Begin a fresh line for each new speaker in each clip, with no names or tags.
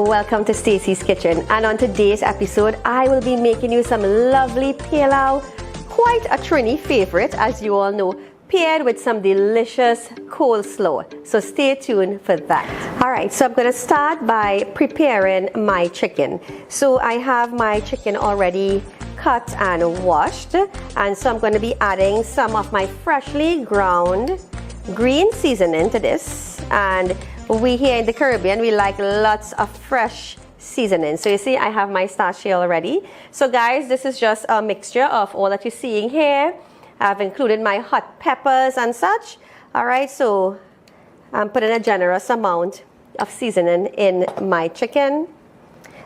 welcome to Stacy's Kitchen, and on today's episode I will be making you some lovely Pelau, quite a Trini favorite as you all know, paired with some delicious coleslaw. So stay tuned for that. Alright, so I'm going to start by preparing my chicken. So I have my chicken already cut and washed, and so I'm going to be adding some of my freshly ground green seasoning to this. And we here in the Caribbean, we like lots of fresh seasoning. So you see I have my starch here already. So guys, this is just a mixture of all that you're seeing here. I've included my hot peppers and such. Alright, so I'm putting a generous amount of seasoning in my chicken,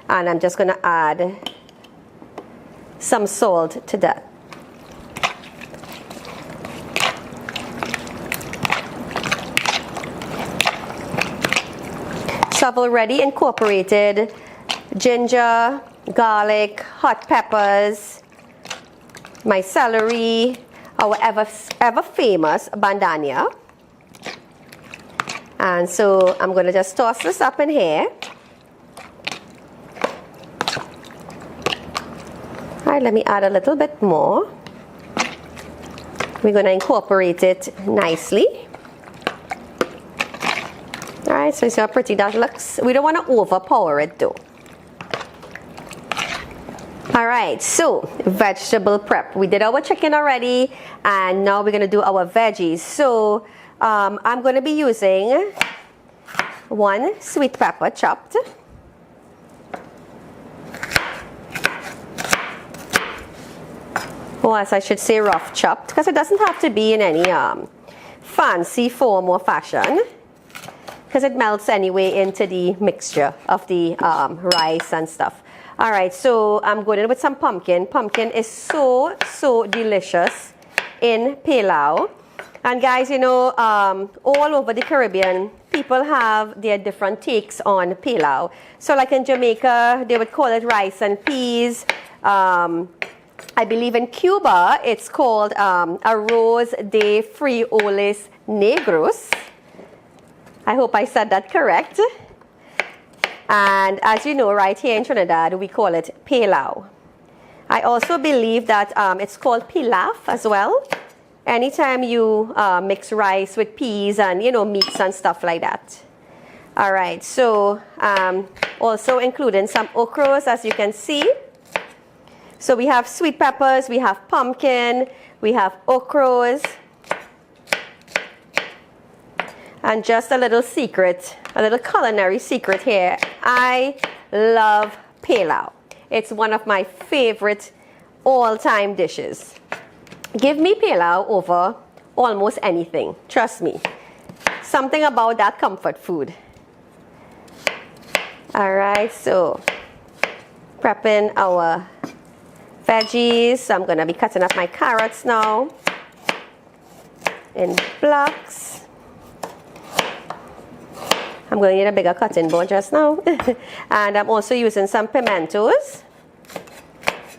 and I'm just going to add some salt to that. So I've already incorporated ginger, garlic, hot peppers, my celery, our ever famous bandania. And so I'm going to just toss this up in here. Alright, let me add a little bit more. We're going to incorporate it nicely. Alright, so you see how pretty that looks. We don't want to overpower it though. Alright, so vegetable prep. We did our chicken already, and now we're going to do our veggies. So I'm going to be using one sweet pepper chopped, or as I should say rough chopped, because it doesn't have to be in any fancy form or fashion, because it melts anyway into the mixture of the rice and stuff. Alright, so I'm going in with some pumpkin. Pumpkin is so delicious in Pelau. And guys, you know, all over the Caribbean, people have their different takes on Pelau. So like in Jamaica, they would call it rice and peas. I believe in Cuba, it's called arroz de frijoles negros. I hope I said that correct. And as you know, right here in Trinidad, we call it Pelau. I also believe that it's called pilaf as well. Anytime you mix rice with peas and, you know, meats and stuff like that. All right, so also including some okras, as you can see. So we have sweet peppers, we have pumpkin, we have okras. And just a little secret, a little culinary secret here. I love Pelau. It's one of my favorite all-time dishes. Give me Pelau over almost anything. Trust me. Something about that comfort food. Alright, so prepping our veggies. I'm going to be cutting up my carrots now in blocks. I'm going to need a bigger cutting board just now. And I'm also using some pimentos.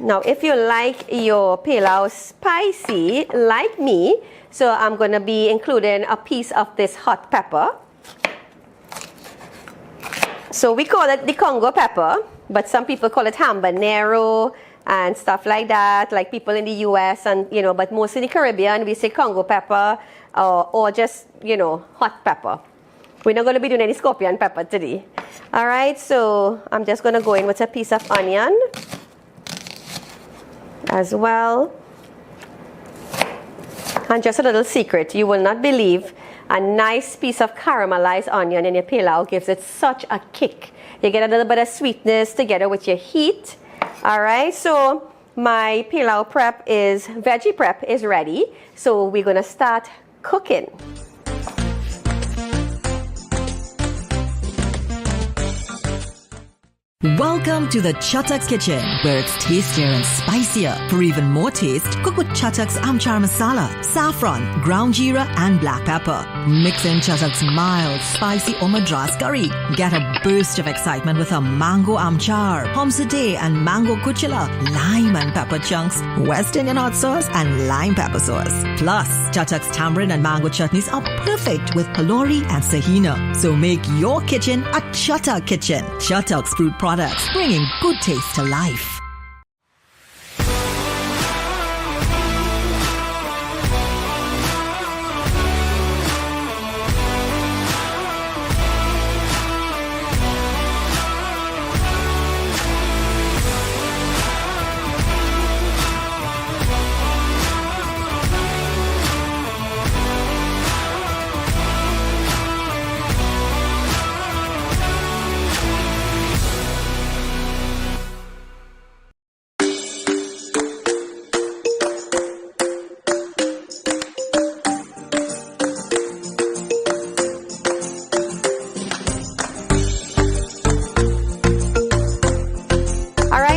Now, if you like your Pelau spicy, like me, so I'm going to be including a piece of this hot pepper. So we call it the Congo pepper, but some people call it habanero and stuff like that, like people in the US, and you know, but most in the Caribbean we say Congo pepper or just, you know, hot pepper. We're not going to be doing any scorpion pepper today. Alright, so I'm just going to go in with a piece of onion as well. And just a little secret, you will not believe, a nice piece of caramelized onion in your Pelau gives it such a kick. You get a little bit of sweetness together with your heat. Alright, so my Pelau veggie prep is ready. So we're going to start cooking.
Welcome to the Chattak's Kitchen, where it's tastier and spicier. For even more taste, cook with Chattak's Amchar Masala, saffron, ground jeera and black pepper. Mix in Chattak's mild, spicy or Madras curry. Get a burst of excitement with a mango amchar, pomsade and mango kuchila, lime and pepper chunks, West Indian hot sauce and lime pepper sauce. Plus, Chattak's tamarind and mango chutneys are perfect with kalori and sahina. So make your kitchen a Chattak kitchen. Chattak's fruit products, bringing good taste to life.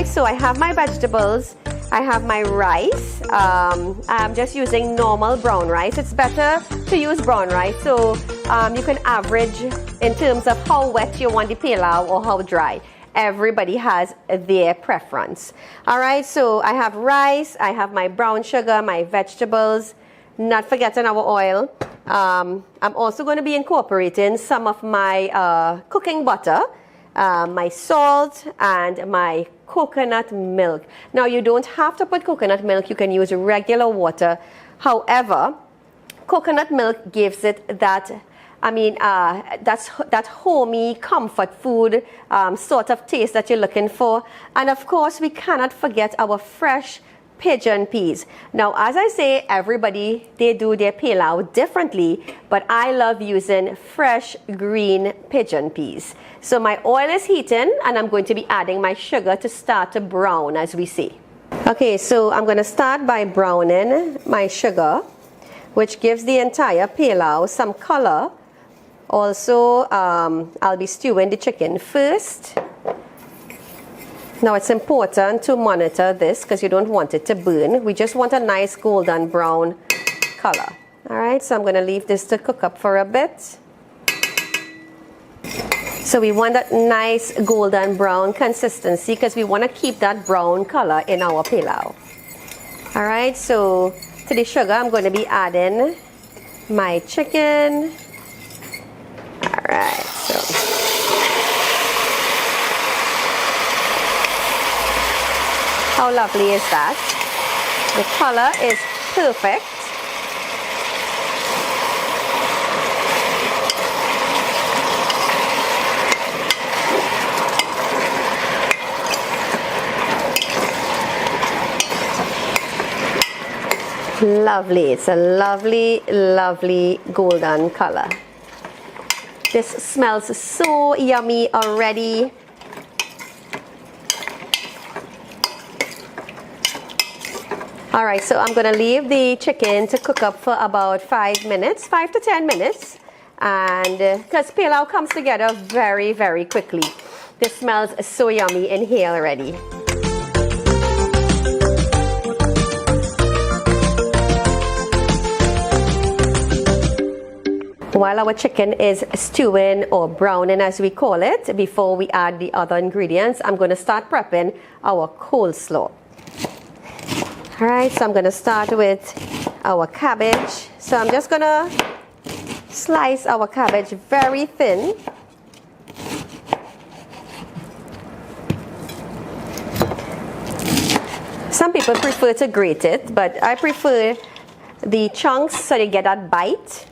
So I have my vegetables, I have my rice. I'm just using normal brown rice. It's better to use brown rice, so you can average in terms of how wet you want the pilau or how dry. Everybody has their preference. All right, so I have rice, I have my brown sugar, my vegetables, not forgetting our oil. I'm also going to be incorporating some of my cooking butter, my salt, and my coconut milk. Now, you don't have to put coconut milk. You can use regular water. However, coconut milk gives it that, that homey comfort food sort of taste that you're looking for. And of course, we cannot forget our fresh pigeon peas. Now, as I say, everybody, they do their pilau differently, but I love using fresh green pigeon peas. So my oil is heating, and I'm going to be adding my sugar to start to brown, as we see. Okay, so I'm going to start by browning my sugar, which gives the entire pilau some color. Also, I'll be stewing the chicken first. Now, it's important to monitor this because you don't want it to burn. We just want a nice golden brown color. All right, so I'm going to leave this to cook up for a bit. So we want that nice golden brown consistency because we want to keep that brown color in our pilau. All right, so to the sugar, I'm going to be adding my chicken. All right, so how lovely is that? The color is perfect. Lovely. It's a lovely, lovely golden color. This smells so yummy already. All right, so I'm going to leave the chicken to cook up for about 5 minutes, 5 to 10 minutes. And because pilau comes together very, very quickly. This smells so yummy in here already. While our chicken is stewing or browning, as we call it, before we add the other ingredients, I'm going to start prepping our coleslaw. All right, so I'm going to start with our cabbage. So I'm just going to slice our cabbage very thin. Some people prefer to grate it, but I prefer the chunks so you get that bite.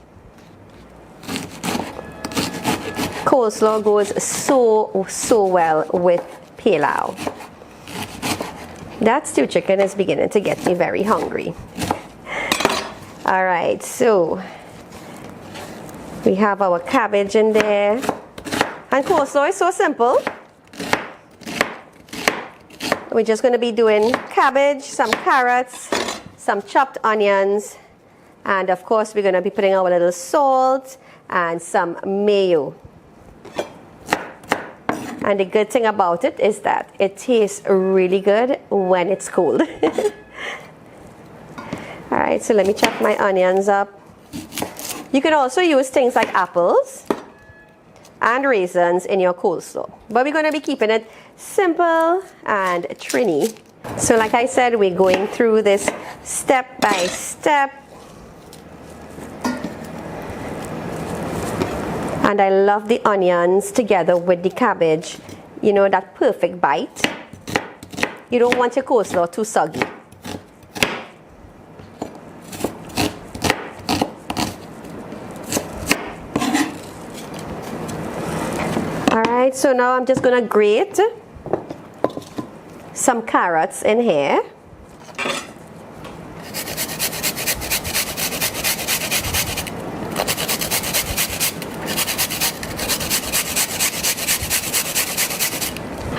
Coleslaw goes so well with pilau. That stew chicken is beginning to get me very hungry. All right, so we have our cabbage in there. And coleslaw is so simple. We're just going to be doing cabbage, some carrots, some chopped onions, and of course we're going to be putting our little salt and some mayo. And the good thing about it is that it tastes really good when it's cold. All right, so let me chop my onions up. You could also use things like apples and raisins in your coleslaw, but we're going to be keeping it simple and trini. So like I said, we're going through this step by step. And I love the onions together with the cabbage. You know, that perfect bite. You don't want your coleslaw too soggy. Alright, so now I'm just going to grate some carrots in here.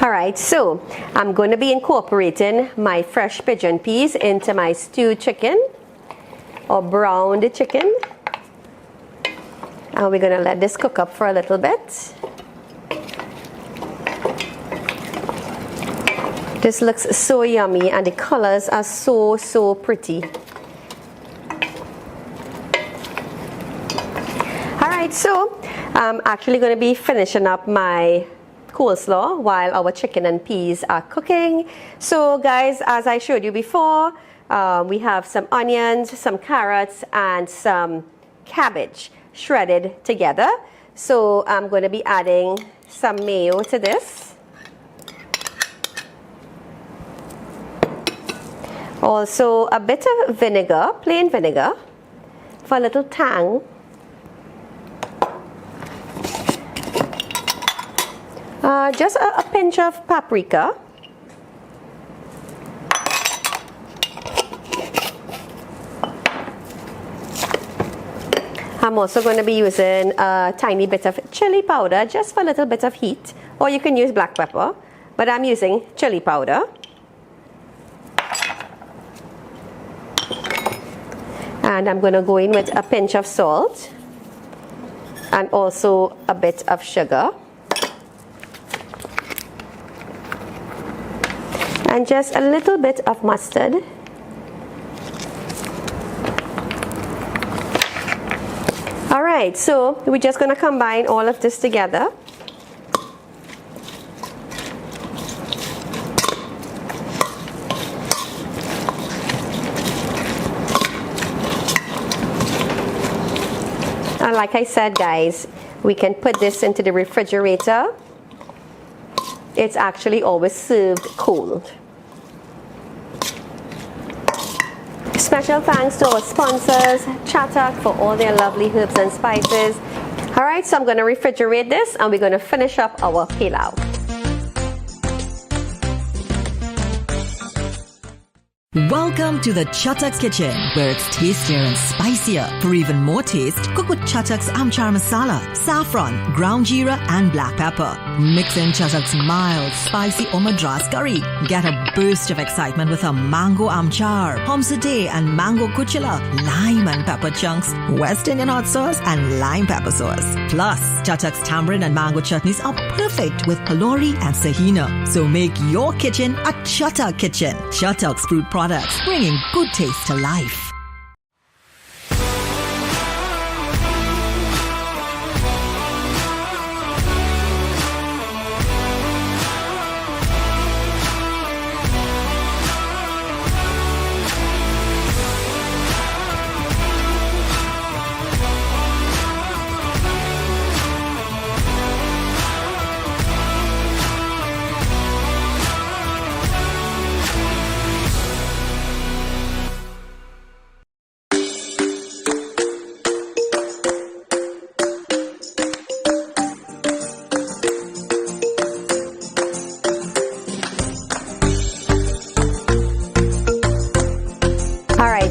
Alright, so I'm going to be incorporating my fresh pigeon peas into my stewed chicken or browned chicken. And we're going to let this cook up for a little bit. This looks so yummy and the colors are so pretty. Alright, so I'm actually going to be finishing up my coleslaw while our chicken and peas are cooking. So guys, as I showed you before, we have some onions, some carrots, and some cabbage shredded together. So I'm going to be adding some mayo to this. Also a bit of vinegar, plain vinegar, for a little tang. Just a pinch of paprika. I'm also going to be using a tiny bit of chili powder just for a little bit of heat, or you can use black pepper, but I'm using chili powder. And I'm going to go in with a pinch of salt and also a bit of sugar. And just a little bit of mustard. Alright, so we're just going to combine all of this together. And like I said, guys, we can put this into the refrigerator. It's actually always served cold. Special thanks to our sponsors, Chattuck, for all their lovely herbs and spices. Alright, so I'm going to refrigerate this and we're going to finish up our pilau.
Welcome to the Chattuck's Kitchen, where it's tastier and spicier. For even more taste, cook with Chattuck's Amchar Masala, saffron, ground jeera and black pepper. Mix in Chattuck's mild, spicy or Madras curry. Get a burst of excitement with a mango amchar, pomsate and mango kuchila, lime and pepper chunks, West Indian hot sauce and lime pepper sauce. Plus, Chattuck's tamarind and mango chutneys are perfect with kalori and sahina. So make your kitchen a Chattuck kitchen. Chattuck's fruit products, bringing good taste to life.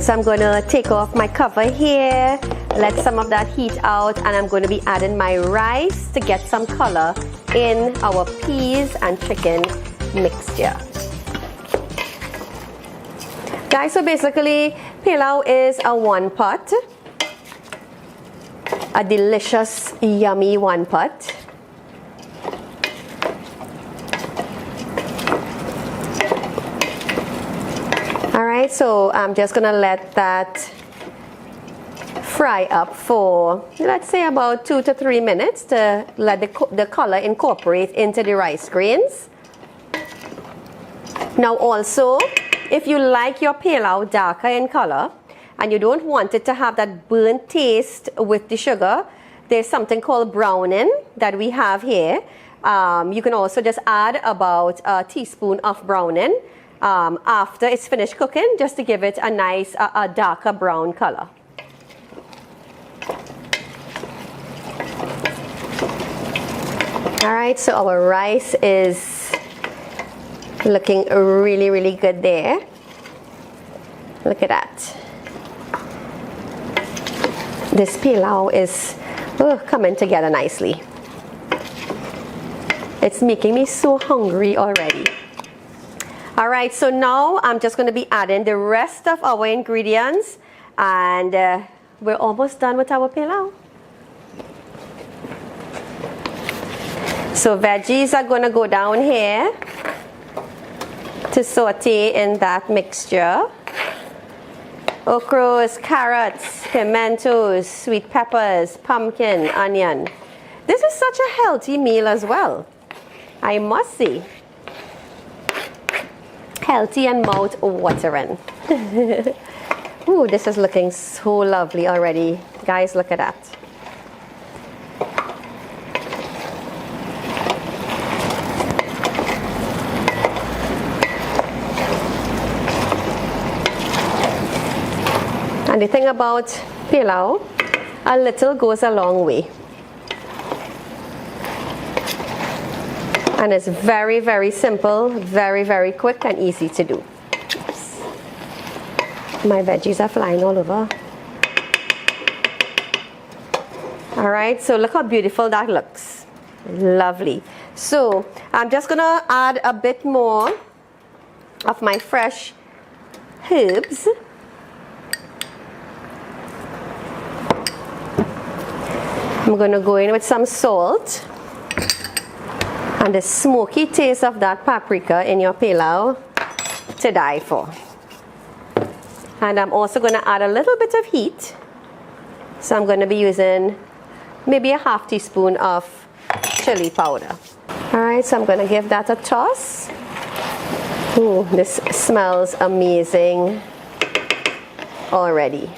So I'm going to take off my cover here, let some of that heat out, and I'm going to be adding my rice to get some color in our peas and chicken mixture. Guys, so basically pilau is a one pot, a delicious, yummy one pot. so I'm just gonna let that fry up for, let's say, about 2 to 3 minutes to let the color incorporate into the rice grains. Now also, if you like your pilau darker in color and you don't want it to have that burnt taste with the sugar, there's something called browning that we have here. You can also just add about a teaspoon of browning after it's finished cooking, just to give it a nice, a darker brown color. All right, so our rice is looking really, really good there. Look at that. This pilau is coming together nicely. It's making me so hungry already. All right, so now I'm just going to be adding the rest of our ingredients, and we're almost done with our pilau. So veggies are going to go down here to saute in that mixture. Okras, carrots, pimentos, sweet peppers, pumpkin, onion. This is such a healthy meal as well, I must say. Healthy and mouth-watering. Ooh, this is looking so lovely already. Guys, look at that. And the thing about pilau, a little goes a long way. And it's very, very simple, very, very quick and easy to do. Oops. My veggies are flying all over. All right, so look how beautiful that looks. Lovely. So I'm just gonna add a bit more of my fresh herbs. I'm going to go in with some salt, and the smoky taste of that paprika in your pilau to die for. And I'm also going to add a little bit of heat, so I'm going to be using maybe a half teaspoon of chili powder. Alright, so I'm going to give that a toss. Ooh, this smells amazing already.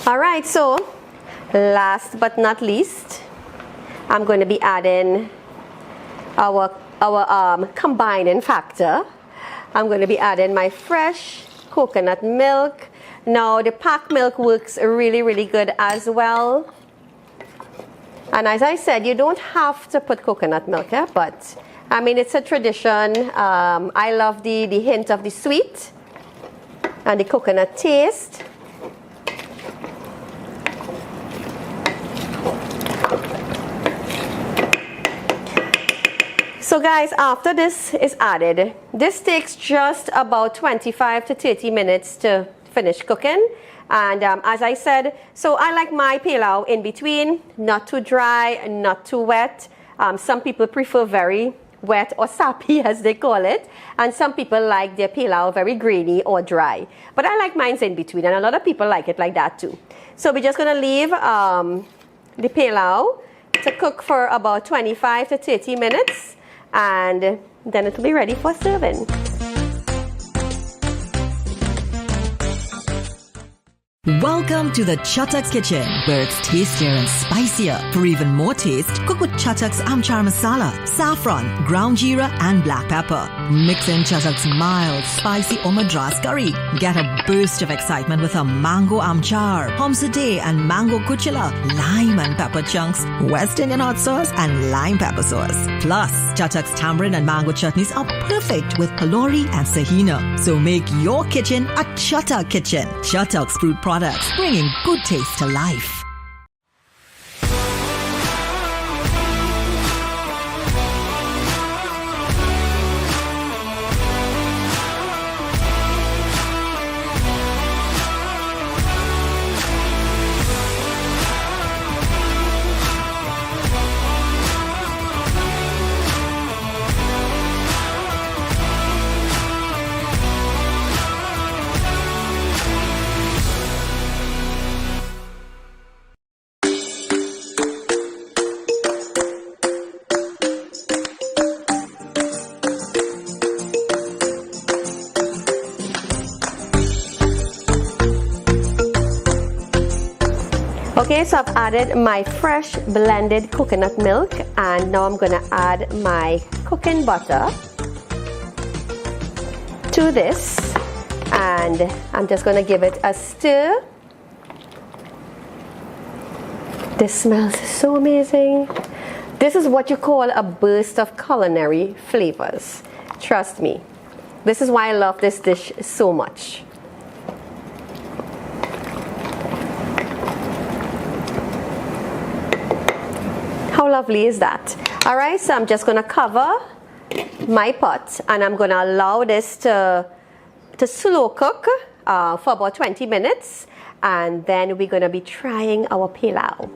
All right, so last but not least, I'm going to be adding our combining factor. I'm going to be adding my fresh coconut milk. Now, the packed milk works really, really good as well. And as I said, you don't have to put coconut milk, but I mean, it's a tradition. I love the hint of the sweet and the coconut taste. So guys, after this is added, this takes just about 25 to 30 minutes to finish cooking. And as I said, so I like my pilau in between, not too dry, not too wet. Some people prefer very wet or sappy, as they call it. And some people like their pilau very grainy or dry. But I like mine in between, and a lot of people like it like that too. So we're just going to leave the pilau to cook for about 25 to 30 minutes. And then it will be ready for serving.
Welcome to the Chattak's Kitchen, where it's tastier and spicier. For even more taste, cook with Chattak's Amchar Masala, saffron, ground jeera and black pepper. Mix in Chattak's mild, spicy or Madras curry. Get a burst of excitement with a mango amchar, pomsade and mango kuchila, lime and pepper chunks, West Indian hot sauce and lime pepper sauce. Plus, Chattak's tamarind and mango chutneys are perfect with kalori and sahina. So make your kitchen a Chattak kitchen. Chattak's fruit products, bringing good taste to life.
Okay, so I've added my fresh blended coconut milk, and now I'm gonna add my cooking butter to this, and I'm just gonna give it a stir. This smells so amazing. This is what you call a burst of culinary flavors. Trust me. This is why I love this dish so much. How lovely is that? All right, so I'm just gonna cover my pot, and I'm gonna allow this to slow cook for about 20 minutes, and then we're gonna be trying our pilau.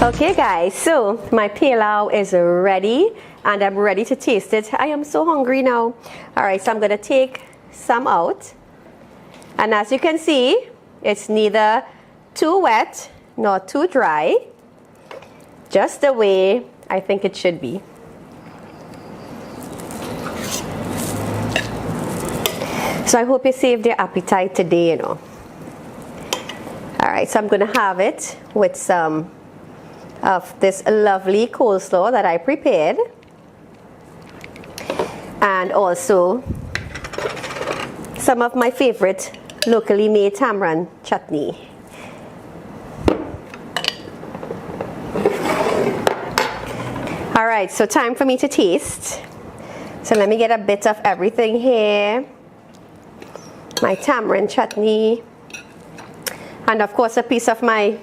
Okay guys, so my pilau is ready and I'm ready to taste it. I am so hungry now. Alright, so I'm going to take some out. And as you can see, it's neither too wet nor too dry. Just the way I think it should be. So I hope you saved your appetite today, you know. Alright, so I'm going to have it with some of this lovely coleslaw that I prepared, and also some of my favorite locally made tamarind chutney. Alright, so time for me to taste. So let me get a bit of everything here. My tamarind chutney, and of course a piece of my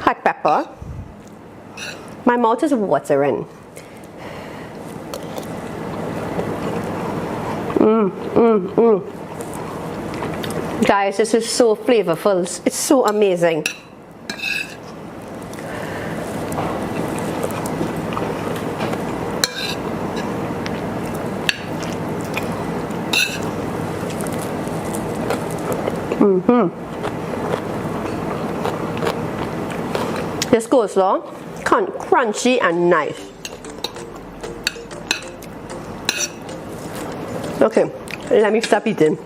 hot pepper. My mouth is watering. Guys, this is so flavorful. It's so amazing. This coleslaw, crunchy and nice. Okay, let me stop eating.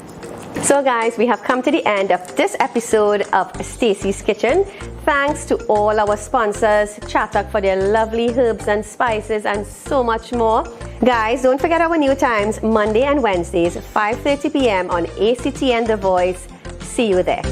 So guys, we have come to the end of this episode of Stacy's Kitchen. Thanks to all our sponsors, Chatak, for their lovely herbs and spices and so much more. Guys, don't forget our new times, Monday and Wednesdays, 5:30 p.m. on ACTN The Voice. See you there.